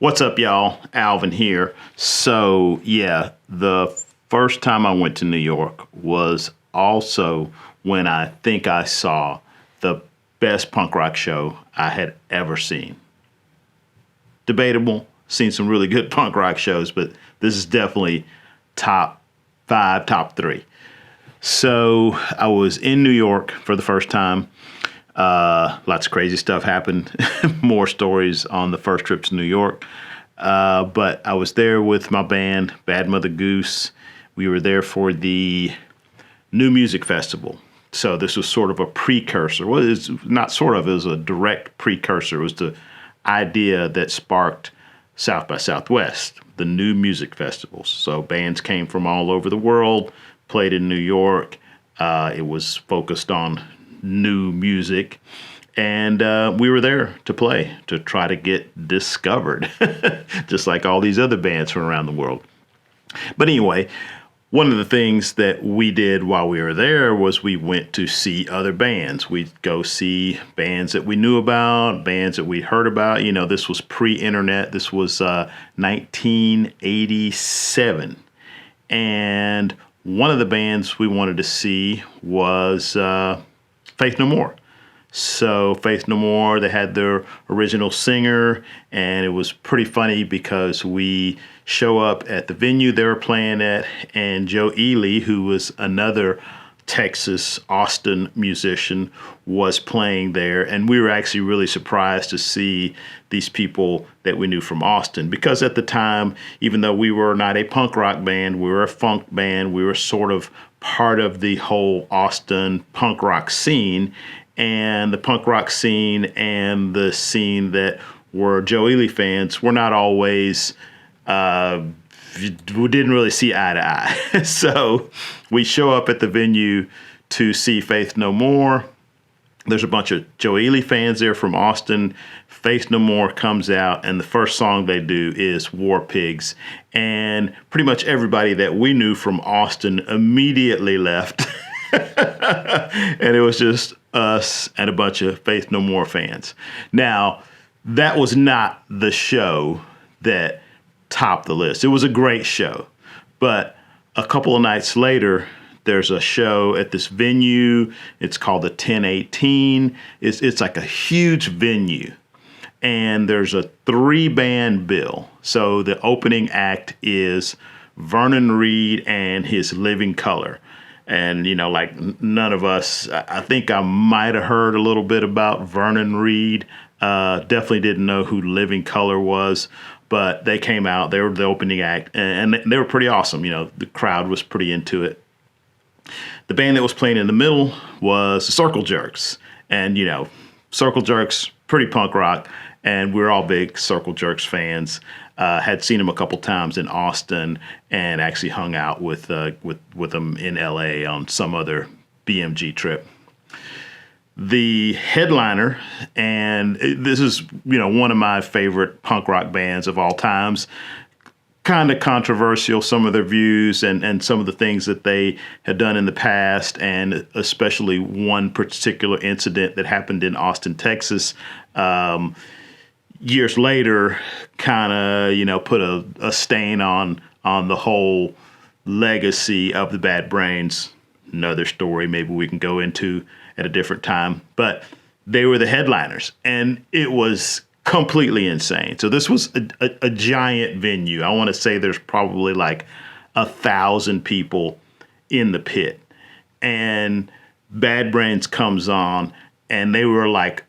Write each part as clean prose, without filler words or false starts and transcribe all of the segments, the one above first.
What's up, y'all? Alvin here. So, yeah, the first time I went to New York was also when I think I saw the best punk rock show I had ever seen. Debatable, seen some really good punk rock shows, but this is definitely top five, top three. So, I was in New York for the first time. Lots of crazy stuff happened. More stories on the first trip to New York. But I was there with my band, Bad Mother Goose. We were there for the New Music Festival. So this was sort of a precursor. Well, it's not sort of, it was a direct precursor. It was the idea that sparked South by Southwest, the New Music Festivals. So bands came from all over the world, played in New York. It was focused on new music, and we were there to play, to try to get discovered, just like all these other bands from around the world. But anyway, one of the things that we did while we were there was we went to see other bands. We'd go see bands that we knew about, bands that we'd heard about. You know, this was pre-internet. This was 1987. And one of the bands we wanted to see was Faith No More. So Faith No More, they had their original singer, and it was pretty funny because we show up at the venue they were playing at, and Joe Ely, who was another Texas, Austin musician, was playing there. And we were actually really surprised to see these people that we knew from Austin, because at the time, even though we were not a punk rock band, we were a funk band, we were sort of part of the whole Austin punk rock scene. And the punk rock scene and the scene that were Joe Ely fans were not always, we didn't really see eye to eye. So we show up at the venue to see Faith No More. There's a bunch of Joe Ely fans there from Austin. Faith No More comes out, and the first song they do is War Pigs. And pretty much everybody that we knew from Austin immediately left. And it was just us and a bunch of Faith No More fans. Now, that was not the show that topped the list. It was a great show. But a couple of nights later, there's a show at this venue. It's called the 1018. It's like a huge venue. And there's a 3-band bill. So the opening act is Vernon Reid and his Living Colour. And, you know, like none of us, I think I might have heard a little bit about Vernon Reid. Definitely didn't know who Living Colour was, but they came out. They were the opening act, and they were pretty awesome. You know, the crowd was pretty into it. The band that was playing in the middle was Circle Jerks. And, you know, Circle Jerks, pretty punk rock. And we're all big Circle Jerks fans. Had seen them a couple times in Austin, and actually hung out with them in LA on some other BMG trip. The headliner, and this is, you know, one of my favorite punk rock bands of all times. Kind of controversial, some of their views and some of the things that they had done in the past, and especially one particular incident that happened in Austin, Texas. Years later, kind of, you know, put a stain on the whole legacy of the Bad Brains. Another story maybe we can go into at a different time. But they were the headliners, and it was completely insane. So this was a giant venue. I want to say there's probably like 1,000 people in the pit. And Bad Brains comes on, and they were like,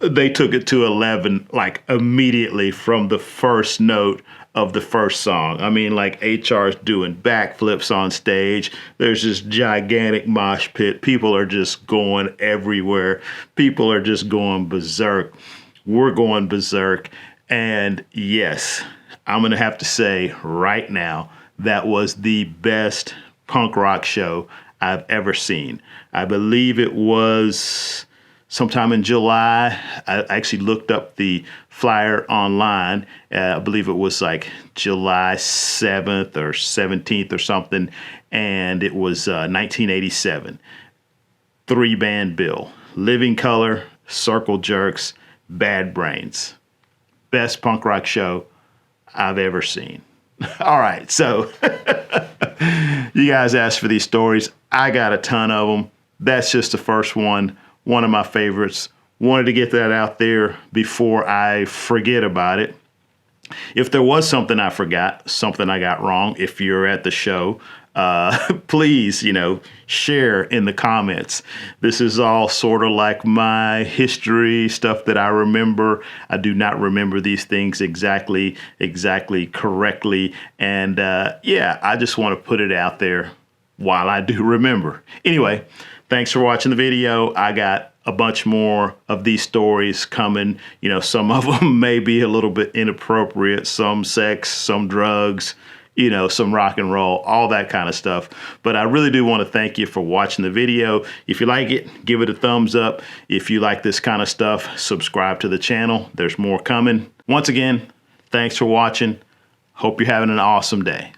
they took it to 11, like immediately from the first note of the first song. I mean, like HR's doing backflips on stage. There's this gigantic mosh pit. People are just going everywhere. People are just going berserk. We're going berserk. And yes, I'm going to have to say right now, that was the best punk rock show I've ever seen. I believe it was sometime in July. I actually looked up the flyer online. I believe it was like July 7th or 17th or something. And it was 1987. 3-band bill. Living Colour, Circle Jerks, Bad Brains. best punk rock show I've ever seen. All right, so you guys asked for these stories. I got a ton of them. That's just the first one of my favorites. Wanted to get that out there before I forget about it. If there was something I forgot, something I got wrong, if you're at the show, please, share in the comments. This is all sort of like my history, stuff that I remember. I do not remember these things exactly correctly. And yeah, I just want to put it out there while I do remember. Anyway, thanks for watching the video. I got a bunch more of these stories coming. Some of them may be a little bit inappropriate, some sex, some drugs, some rock and roll, all that kind of stuff. But I really do want to thank you for watching the video. If you like it, give it a thumbs up. If you like this kind of stuff, subscribe to the channel. There's more coming. Once again, thanks for watching. Hope you're having an awesome day.